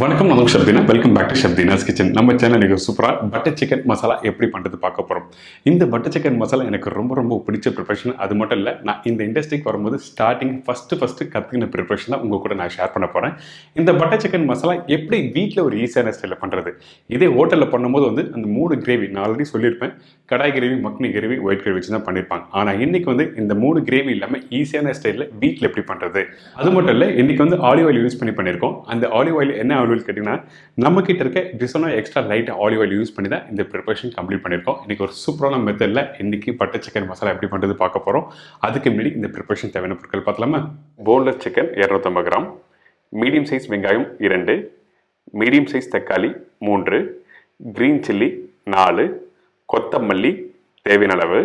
வணக்கம் நான் ஷப்தீனா welcome back to ஷப்தீனாஸ் kitchen. நம்ம சேனலுக்கு சூப்பராக பட்டர் சிக்கன் மசாலா எப்படி பண்ணுறது பார்க்க போகிறோம். இந்த பட்டர் சிக்கன் மசாலா எனக்கு ரொம்ப பிடிச்ச ப்ரிப்பரேஷன். அது மட்டும் இல்லை, நான் இந்த இண்டஸ்ட்ரிக்கு வரும்போது ஸ்டார்டிங் ஃபஸ்ட்டு கற்றுக்கின ப்ரிப்பரேஷன் தான் உங்கள் கூட நான் ஷேர் பண்ண போகிறேன். இந்த பட்டர் சிக்கன் மசாலா எப்படி வீட்டில் ஒரு ஈஸியான ஸ்டைலில் பண்ணுறது. இதே ஹோட்டலில் பண்ணும்போது வந்து அந்த 3 கிரேவி நான் ஆல்ரெடி சொல்லியிருப்பேன். Kadai gravy, makhani gravy, white gravy வச்சு தான் பண்ணியிருப்பாங்க. ஆனால் இன்றைக்கி வந்து இந்த 3 கிரேவி இல்லாமல் ஈஸியான ஸ்டைலில் வீட்டில் எப்படி பண்ணுறது. அது மட்டும் இல்லை, இன்றைக்கி வந்து ஆலிவ் ஆயில் யூஸ் பண்ணியிருக்கோம். அந்த ஆலிவ் ஆயில் என்ன ஆலிவ் கேட்டிங்கன்னா, நம்ம கிட்ட இருக்க Disano extra light olive oil use பண்ணி தான் இந்த ப்ரிப்பரேஷன் கம்ப்ளீட் பண்ணியிருக்கோம். இன்றைக்கி ஒரு சூப்பரான மெத்தடில் இன்றைக்கி பட்டர் சிக்கன் மசாலா எப்படி பண்ணுறது பார்க்க போகிறோம். அதுக்கு முன்னாடி இந்த ப்ரிப்பரேஷன் தேவையான பொருட்கள் பார்த்தலாமா. Boneless chicken 250 gram, medium size வெங்காயம் 2, மீடியம் சைஸ் தக்காளி 3, க்ரீன் சில்லி 4, கொத்தமல்லி தேவையான அளவு,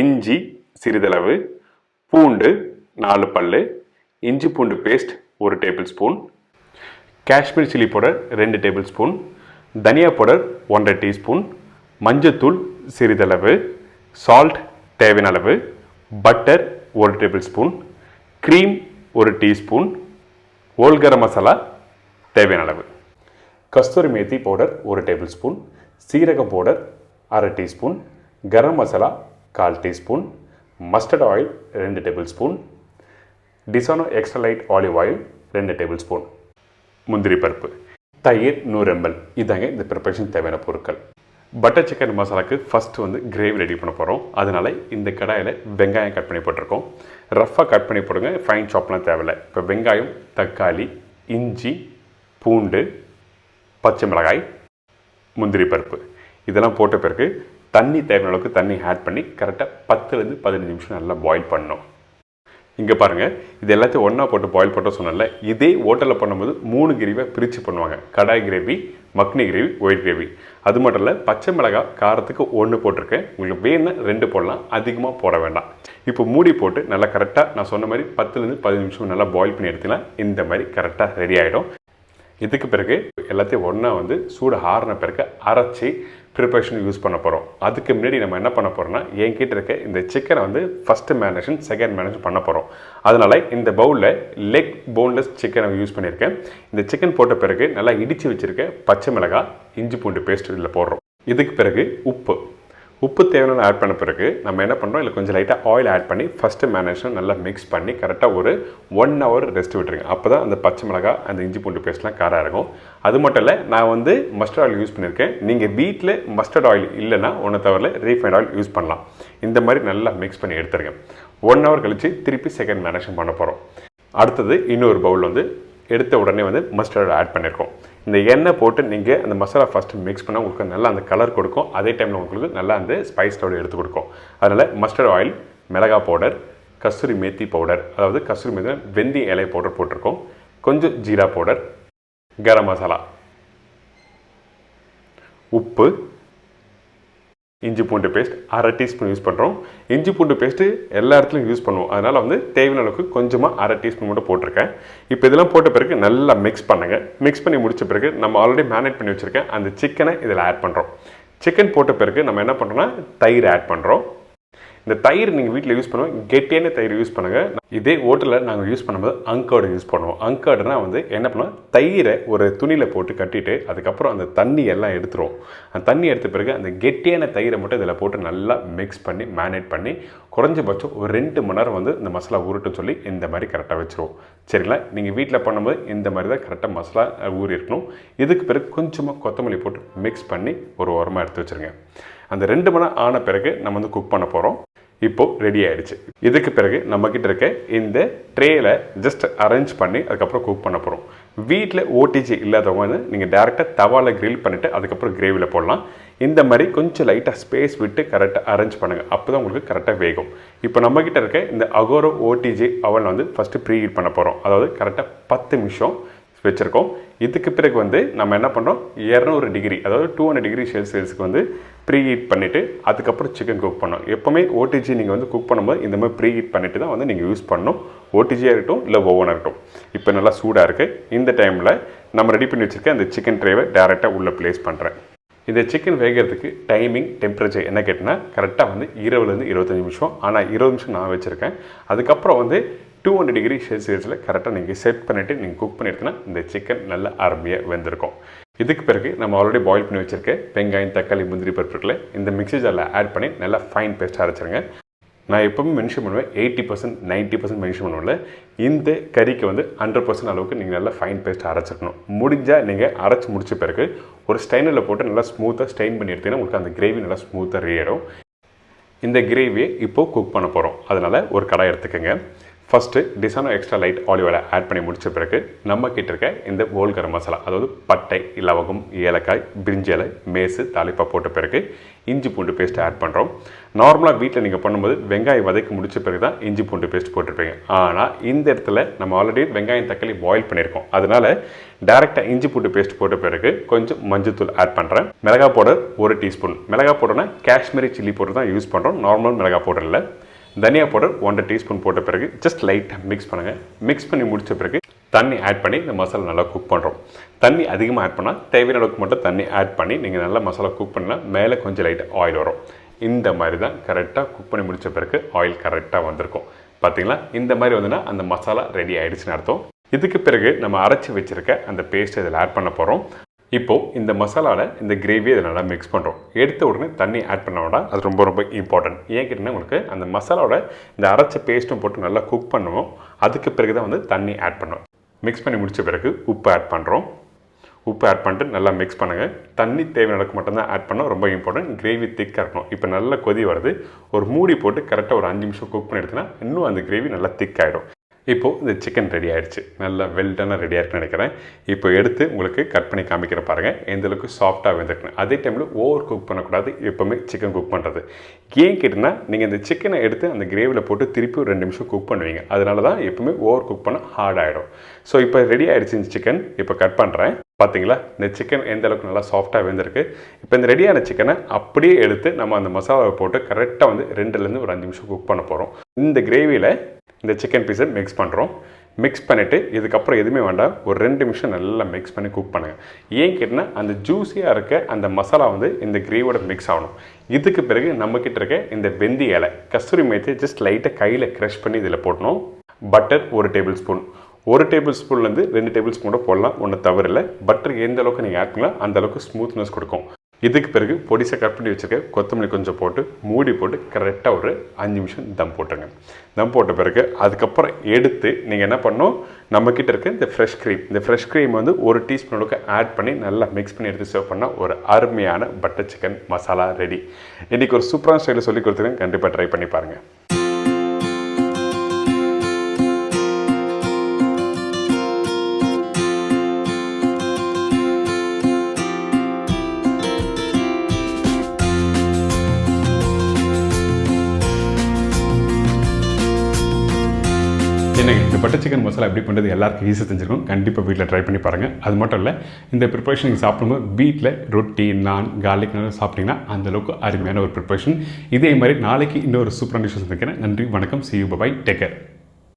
இஞ்சி சிறிதளவு, பூண்டு 4 பல்லு, இஞ்சி பூண்டு paste 1 tablespoon, Kashmir chilli powder 2 tablespoon, தனியா பவுடர் 1.5 டீஸ்பூன், மஞ்சத்தூள் சிறிதளவு, சால்ட் தேவையான அளவு, butter 1 tablespoon, cream 1 teaspoon, whole garam masala தேவையான அளவு, kasuri methi powder 1 tablespoon, சீரக powder 1/2 teaspoon, garam masala 1/4 teaspoon, mustard oil 2 tablespoon, Disano extra light olive oil 2 tablespoon, முந்திரி பருப்பு, தயிர் 100 ml. இதாங்க இந்த ப்ரிப்பரேஷன் தேவையான பொருட்கள். பட்டர் சிக்கன் மசாலாவுக்கு ஃபஸ்ட்டு வந்து கிரேவி ரெடி பண்ண போகிறோம். அதனால் இந்த கடாயில் வெங்காயம் கட் பண்ணி போட்டிருக்கோம். ரஃப்பாக கட் பண்ணி போடுங்க, ஃபைன் சாப்லாம் தேவையில்லை. இப்போ வெங்காயம், தக்காளி, இஞ்சி, பூண்டு, பச்சை மிளகாய், முந்திரி பருப்பு இதெல்லாம் போட்ட பிறகு தண்ணி தேவையான அளவுக்கு தண்ணி ஆட் பண்ணி கரெக்டாக 10லேருந்து 15 நிமிஷம் நல்லா பாயில் பண்ணணும். இங்கே பாருங்கள், இது எல்லாத்தையும் ஒன்றா போட்டு பாயில் போட்டு சொன்னால, இதே ஹோட்டலில் பண்ணும்போது 3 கிரேவியாக பிரித்து பண்ணுவாங்க. Kadai gravy, makhani gravy, white gravy. அது மட்டும் இல்லை, பச்சை மிளகாய் காரத்துக்கு 1 போட்டிருக்கேன். உங்களுக்கு வேணும்னா 2 போடலாம், அதிகமாக போட வேண்டாம். இப்போ மூடி போட்டு நல்லா கரெக்டாக நான் சொன்ன மாதிரி 10லேருந்து 15 நிமிஷம் நல்லா பாயில் பண்ணி எடுத்தீங்கன்னா இந்த மாதிரி கரெக்டாக ரெடி ஆகிடும். இதுக்கு பிறகு எல்லாத்தையும் ஒன்றா வந்து சூடு ஆறின பிறகு அரைச்சி ப்ரிப்பரேஷன் யூஸ் பண்ண போகிறோம். அதுக்கு முன்னாடி நம்ம என்ன பண்ண போகிறோம்னா, என்கிட்ட இருக்க இந்த சிக்கனை வந்து ஃபஸ்ட்டு மேரினேஷன், செகண்ட் மேரினேஷன் பண்ண போகிறோம். அதனால் இந்த பவுலில் லெக் போன்லெஸ் சிக்கனை யூஸ் பண்ணியிருக்கேன். இந்த சிக்கன் போட்ட பிறகு நல்லா இடித்து வச்சுருக்க பச்சை மிளகாய், இஞ்சி பூண்டு பேஸ்ட் இதில் போடுறோம். இதுக்கு பிறகு உப்பு தேவையான ஆட் பண்ண பிறகு நம்ம என்ன பண்ணுறோம், இல்லை கொஞ்சம் லைட்டாக ஆயில் ஆட் பண்ணி ஃபஸ்ட்டு மேரினேஷன் நல்லா மிக்ஸ் பண்ணி கரெக்டாக ஒரு 1 hour ரெஸ்ட் விட்டுருங்க. அப்போ தான் அந்த பச்சை மிளகாய், அந்த இஞ்சி பூண்டு பேஸ்ட்லாம் காராக இருக்கும். அது மட்டும் இல்லை, நான் வந்து மஸ்டர்ட் ஆயில் யூஸ் பண்ணியிருக்கேன். நீங்கள் வீட்டில் மஸ்டர்ட் ஆயில் இல்லைன்னா ஒன்று தவிர ரீஃபைண்ட் ஆயில் யூஸ் பண்ணலாம். இந்த மாதிரி நல்லா மிக்ஸ் பண்ணி எடுத்துருங்க. 1 hour கழித்து திருப்பி செகண்ட் மேரினேஷன் பண்ண போகிறோம். அடுத்தது இன்னொரு பவுல் வந்து எடுத்த உடனே வந்து மஸ்டர்ட் ஆட் பண்ணியிருக்கோம். இந்த எண்ணெய் போட்டு நீங்கள் அந்த மசாலா ஃபஸ்ட்டு மிக்ஸ் பண்ணால் உங்களுக்கு நல்லா அந்த கலர் கொடுக்கும். அதே டைமில் உங்களுக்கு நல்லா அந்த ஸ்பைஸோடு எடுத்து கொடுக்கும். அதனால் மஸ்டர்ட் ஆயில், மிளகாய் பவுடர், கஸ்தூரி மேத்தி பவுடர், அதாவது கஸ்தூரி மேத்தி வெந்தய இலை பவுடர் போட்டிருக்கோம். கொஞ்சம் ஜீரா பவுடர், கரம் மசாலா, உப்பு, இஞ்சி பூண்டு பேஸ்ட் 1/2 டீஸ்பூன் யூஸ் பண்ணுறோம். இஞ்சி பூண்டு பேஸ்ட்டு எல்லா இடத்துலையும் யூஸ் பண்ணுவோம். அதனால் வந்து தேவையான அளவுக்கு கொஞ்சமாக 1/2 டீஸ்பூன் மட்டும் போட்டிருக்கேன். இப்போ இதெல்லாம் போட்ட பிறகு நல்லா மிக்ஸ் பண்ணுங்கள். மிக்ஸ் பண்ணி முடித்த பிறகு நம்ம ஆல்ரெடி மேரினேட் பண்ணி வச்சுருக்கேன் அந்த சிக்கனை இதில் ஆட் பண்ணுறோம். சிக்கன் போட்ட பிறகு நம்ம என்ன பண்ணுறோம்னா தயிர் ஆட் பண்ணுறோம். இந்த தயிர் நீங்கள் வீட்டில் யூஸ் பண்ணுவோம், கெட்டியான தயிர் யூஸ் பண்ணுங்கள். இதே ஹோட்டலில் நாங்கள் யூஸ் பண்ணும்போது அங்கர்டு யூஸ் பண்ணுவோம். அங்கர்டுனா வந்து என்ன பண்ணுவோம், தயிரை ஒரு துணியில் போட்டு கட்டிட்டு அதுக்கப்புறம் அந்த தண்ணி எல்லாம் எடுத்துருவோம். அந்த தண்ணி எடுத்த பிறகு அந்த கெட்டியான தயிரை மட்டும் இதில் போட்டு நல்லா மிக்ஸ் பண்ணி மேரினேட் பண்ணி குறைஞ்சபட்சம் ஒரு 2 மணி நேரம் வந்து இந்த மசாலா ஊறட்டும் சொல்லி இந்த மாதிரி கரெக்டாக வச்சுருவோம். சரிங்களா, நீங்கள் வீட்டில் பண்ணும்போது இந்த மாதிரி தான் கரெக்டாக மசாலா ஊறி இருக்கணும். இதுக்கு பிறகு கொஞ்சமாக கொத்தமல்லி போட்டு மிக்ஸ் பண்ணி ஒரு ஓரமாக எடுத்து வச்சுருங்க. அந்த 2 மணி நேரம் ஆன பிறகு நம்ம வந்து குக் பண்ண போகிறோம். இப்போது ரெடி ஆகிடுச்சு. இதுக்கு பிறகு நம்மக்கிட்ட இருக்க இந்த ட்ரேயில் ஜஸ்ட் அரேஞ்ச் பண்ணி அதுக்கப்புறம் குக் பண்ண போகிறோம். வீட்டில் ஓடிஜி இல்லாதவங்க வந்து நீங்கள் டேரெக்டாக தவாவில் கிரில் பண்ணிவிட்டு அதுக்கப்புறம் கிரேவியில் போடலாம். இந்த மாதிரி கொஞ்சம் லைட்டாக ஸ்பேஸ் விட்டு கரெக்டாக அரேஞ்ச் பண்ணுங்கள். அப்போ தான் உங்களுக்கு கரெக்டாக வேகும். இப்போ நம்மக்கிட்ட இருக்க இந்த அகோரோ ஓடிஜி அவன் வந்து ஃபஸ்ட்டு ப்ரீ ஹீட் பண்ண போகிறோம். அதாவது கரெக்டாக 10 நிமிஷம் வச்சுருக்கோம். இதுக்கு பிறகு வந்து நம்ம என்ன பண்ணுறோம், 200 டிகிரி அதாவது 200 டிகிரி செல்சியஸுக்கு வந்து ப்ரீ ஹீட் பண்ணிவிட்டு அதுக்கப்புறம் சிக்கன் குக் பண்ணோம். எப்போவுமே ஓடிஜி நீங்கள் வந்து குக் பண்ணும்போது இந்த மாதிரி ப்ரீ ஹீட் பண்ணிவிட்டு தான் வந்து நீங்கள் யூஸ் பண்ணணும். ஓடிஜியாக இருக்கட்டும் இல்லை ஓவனாக இருக்கட்டும். இப்போ நல்லா சூடாக இருக்குது. இந்த டைமில் நம்ம ரெடி பண்ணி வச்சுருக்க அந்த சிக்கன் ட்ரேவை டேரெக்டாக உள்ளே ப்ளேஸ் பண்ணுறேன். இந்த சிக்கன் வேகிறதுக்கு டைமிங், டெம்பரேச்சர் என்ன கேட்டிங்கன்னா கரெக்டாக வந்து 20லேருந்து 25 நிமிஷம். ஆனால் 20 நிமிஷம் நான் வச்சுருக்கேன். அதுக்கப்புறம் வந்து 200 டிகிரி செல்சியஸில் கரெக்டாக நீங்கள் செட் பண்ணிவிட்டு நீங்கள் குக் பண்ணியிருக்கீங்கன்னா இந்த சிக்கன் நல்லா அருமையாக வெந்திருக்கும். இதுக்கு பிறகு நம்ம ஆல்ரெடி பாயில் பண்ணி வச்சுருக்க வெங்காயம், தக்காளி, முந்திரி பருப்பு இருக்குல்ல, இந்த மிக்ஸி ஜாரில் ஆட் பண்ணி நல்லா ஃபைன் பேஸ்ட்டாக அரைச்சிருங்க. நான் எப்போவுமே மென்ஷன் பண்ணுவேன் 80% 90% மென்ஷன் பண்ணுவேன்ல. இந்த கறிக்கு 100% அளவுக்கு நீங்கள் நல்லா ஃபைன் பேஸ்ட் அரைச்சிருக்கணும். முடிஞ்சால் நீங்கள் அரைச்சி முடிச்ச பிறகு ஒரு ஸ்டைனரில் போட்டு நல்லா ஸ்மூத்தாக ஸ்டைன் பண்ணி எடுத்தீங்கன்னா உங்களுக்கு அந்த கிரேவி நல்லா ஸ்மூத்தாக ரெடியாகிடும். இந்த கிரேவியை இப்போது குக் பண்ண போகிறோம். அதனால் ஒரு கடாய் எடுத்துக்கோங்க. First Disano extra light olive oil add பண்ணி முடிச்ச பிறகு நம்ம கிட்ட இருக்க இந்த ஹோல் கரம் மசாலா, அதாவது பட்டை, லவங்கம், ஏலக்காய், பிரிஞ்சி இலை, மேசு, தாளிப்பாக போட்ட பிறகு இஞ்சி பூண்டு பேஸ்ட் ஆட் பண்ணுறோம். நார்மலாக வீட்டில் நீங்கள் பண்ணும்போது வெங்காயம் வதக்கி முடிச்ச பிறகு தான் இஞ்சி பூண்டு பேஸ்ட் போட்டிருப்பீங்க. ஆனால் இந்த இடத்துல நம்ம ஆல்ரெடி வெங்காயம், தக்காளி பாயில் பண்ணியிருக்கோம். அதனால் டேரெக்டாக இஞ்சி பூண்டு பேஸ்ட் போட்ட பிறகு கொஞ்சம் மஞ்சத்தூள் ஆட் பண்ணுறேன். மிளகா பவுடர் 1 டீஸ்பூன். மிளகா பவுடர்னா காஷ்மீரி சில்லி பவுடர் தான் யூஸ் பண்ணுறோம், நார்மல் மிளகா பவுடர் இல்லை. தனியா பவுடர் 1 டீஸ்பூன் போட்ட பிறகு ஜஸ்ட் லைட்டாக மிக்ஸ் பண்ணுங்கள். மிக்ஸ் பண்ணி முடித்த பிறகு தண்ணி ஆட் பண்ணி இந்த மசாலா நல்லா குக் பண்ணுறோம். தண்ணி அதிகமாக ஆட் பண்ணால் தேவையான அளவுக்கு மட்டும் தண்ணி ஆட் பண்ணி நீங்கள் நல்லா மசாலா குக் பண்ணால் மேலே கொஞ்சம் லைட்டாக ஆயில் வரும். இந்த மாதிரி தான் கரெக்டாக குக் பண்ணி முடித்த பிறகு ஆயில் கரெக்டாக வந்திருக்கும். பார்த்தீங்களா, இந்த மாதிரி வந்துன்னா அந்த மசாலா ரெடி ஆகிடுச்சுன்னு அர்த்தம். இதுக்கு பிறகு நம்ம அரைச்சி வச்சுருக்க அந்த பேஸ்ட்டை இதில் ஆட் பண்ண போகிறோம். இப்போது இந்த மசாலாவில் இந்த கிரேவியை இதை நல்லா மிக்ஸ் பண்ணுறோம். எடுத்த உடனே தண்ணி ஆட் பண்ண வேண்டாம், அது ரொம்ப ரொம்ப இம்பார்ட்டன்ட். ஏன் கேட்டிங்கன்னா உங்களுக்கு அந்த மசாலாவோட இந்த அரைச்ச பேஸ்ட்டும் போட்டு நல்லா குக் பண்ணுவோம். அதுக்கு பிறகு தான் தண்ணி ஆட் பண்ணுவோம். மிக்ஸ் பண்ணி முடித்த பிறகு உப்பு ஆட் பண்ணுறோம். உப்பு ஆட் பண்ணிட்டு நல்லா மிக்ஸ் பண்ணுங்கள். தண்ணி தேவையான அளவுக்கு மட்டும்தான் ஆட் பண்ணோம், ரொம்ப இம்பார்ட்டன்ட். கிரேவி திக்காக இருக்கணும். இப்போ நல்லா கொதி வருது. ஒரு மூடி போட்டு கரெக்டாக ஒரு 5 நிமிஷம் குக் பண்ணி எடுத்தீங்கன்னா இன்னும் அந்த கிரேவி நல்லா திக்காகிடும். இப்போது இந்த சிக்கன் ரெடி ஆகிடுச்சு. நல்லா வெல்டனாக ரெடியாக இருக்குன்னு நினைக்கிறேன். இப்போ எடுத்து உங்களுக்கு கட் பண்ணி காமிக்கிற பாருங்கள் எந்தளவுக்கு சாஃப்டாக வெந்திருக்குன்னு. அதே டைமில் ஓவர் குக் பண்ணக்கூடாது எப்போவுமே சிக்கன் குக் பண்ணுறது. ஏன் கேட்டிங்கன்னா நீங்கள் இந்த சிக்கனை எடுத்து அந்த கிரேவியில் போட்டு திருப்பி ஒரு 2 நிமிஷம் குக் பண்ணுவீங்க. அதனால தான் எப்போவுமே ஓவர் குக் பண்ண ஹார்ட் ஆகிடும். ஸோ இப்போ ரெடி ஆகிடுச்சு இந்த சிக்கன். இப்போ கட் பண்ணுறேன். பார்த்தீங்களா இந்த சிக்கன் எந்த அளவுக்கு நல்லா சாஃப்டாக வெந்திருக்கு. இப்போ இந்த ரெடியான சிக்கனை அப்படியே எடுத்து நம்ம அந்த மசாலாவை போட்டு கரெக்டாக 2லேருந்து ஒரு 5 நிமிஷம் குக் பண்ண போகிறோம். இந்த கிரேவியில் இந்த சிக்கன் பீஸை மிக்ஸ் பண்ணுறோம். மிக்ஸ் பண்ணிவிட்டு இதுக்கப்புறம் எதுவுமே வேண்டாம், ஒரு 2 நிமிஷம் நல்லா மிக்ஸ் பண்ணி குக் பண்ணுங்கள். ஏன் கேட்டிங்கன்னா அந்த ஜூஸியாக இருக்க அந்த மசாலா இந்த கிரேவியோட மிக்ஸ் ஆகணும். இதுக்கு பிறகு நம்மக்கிட்ட இருக்க இந்த வெந்தி இலை, கஸ்தூரி மேத்தி ஜஸ்ட் லைட்டாக கையில் க்ரஷ் பண்ணி இதில் போட்டணும். பட்டர் 1 டேபிள் ஸ்பூன், 1 டேபிள் ஸ்பூன்லேருந்து 2 டேபிள் ஸ்பூன் கூட போடலாம், ஒன்றும் தவறில்லை. பட்டர் எந்த அளவுக்கு நீங்கள் ஆட் பண்ணலாம் அந்த அளவுக்கு ஸ்மூத்னஸ் கொடுக்கும். இதுக்கு பிறகு பொடிசை கட் பண்ணி வச்சுருக்க கொத்தமல்லி கொஞ்சம் போட்டு மூடி போட்டு கரெக்டாக ஒரு 5 நிமிஷம் தம் போட்டுருங்க. தம் போட்ட பிறகு அதுக்கப்புறம் எடுத்து நீங்கள் என்ன பண்ணணும், நம்மக்கிட்ட இருக்க இந்த ஃப்ரெஷ் க்ரீம், இந்த ஃப்ரெஷ் க்ரீம் 1 டீஸ்பூன் அளவுக்கு ஆட் பண்ணி நல்லா மிக்ஸ் பண்ணி எடுத்து சர்வ் பண்ணால் ஒரு அருமையான பட்டர் சிக்கன் மசாலா ரெடி. இன்றைக்கி ஒரு சூப்பரான ஸ்டைலில் சொல்லி கொடுத்துருக்கேன், கண்டிப்பாக ட்ரை பண்ணி பாருங்கள். என்னங்க இந்த பட்டர் சிக்கன் மசாலா எப்படி பண்ணுறது எல்லாருக்கும் ஈஸியாக தெரிஞ்சிருக்கும். கண்டிப்பாக வீட்டில் ட்ரை பண்ணி பாருங்கள். அது மட்டும் இல்லை, இந்த ப்ரிப்பரேஷன் நீங்கள் சாப்பிடும்போது வீட்டில் ரொட்டி, நான், கார்லிக் சாப்பிட்டீங்கன்னா அந்தளவுக்கு அருமையான ஒரு ப்ரிப்பரேஷன். இதே மாதிரி நாளைக்கு இன்னொரு சூப்பரான டிஷ்ஷஸ் இருக்கிறேன். நன்றி, வணக்கம், see you, bye, take care.